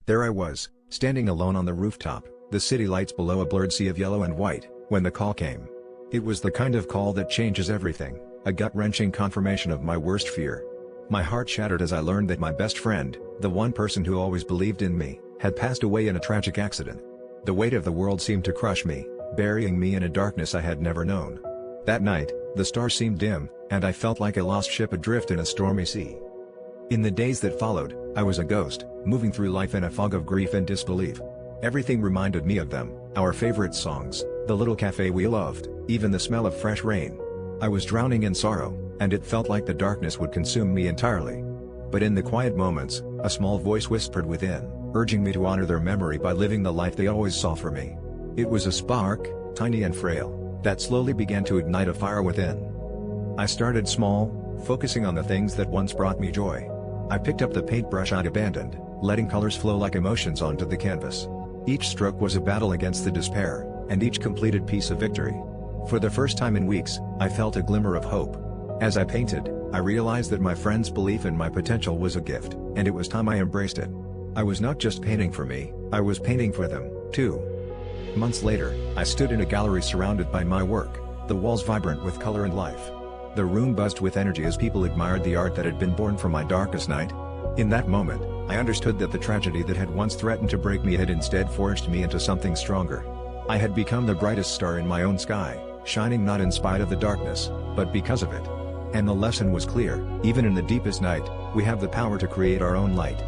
There I was, standing alone on the rooftop, the city lights below a blurred sea of yellow and white, when the call came. It was the kind of call that changes everything, a gut-wrenching confirmation of my worst fear. My heart shattered as I learned that my best friend, the one person who always believed in me, had passed away in a tragic accident. The weight of the world seemed to crush me, burying me in a darkness I had never known. That night, the stars seemed dim, and I felt like a lost ship adrift in a stormy sea. In the days that followed, I was a ghost, moving through life in a fog of grief and disbelief. Everything reminded me of them, our favorite songs, the little cafe we loved, even the smell of fresh rain. I was drowning in sorrow, and it felt like the darkness would consume me entirely. But in the quiet moments, a small voice whispered within, urging me to honor their memory by living the life they always saw for me. It was a spark, tiny and frail, that slowly began to ignite a fire within. I started small, focusing on the things that once brought me joy. I picked up the paintbrush I'd abandoned, letting colors flow like emotions onto the canvas. Each stroke was a battle against the despair, and each completed piece a victory. For the first time in weeks, I felt a glimmer of hope. As I painted, I realized that my friend's belief in my potential was a gift, and it was time I embraced it. I was not just painting for me, I was painting for them, too. Months later, I stood in a gallery surrounded by my work, the walls vibrant with color and life. The room buzzed with energy as people admired the art that had been born from my darkest night. In that moment, I understood that the tragedy that had once threatened to break me had instead forged me into something stronger. I had become the brightest star in my own sky, shining not in spite of the darkness, but because of it. And the lesson was clear: even in the deepest night, we have the power to create our own light.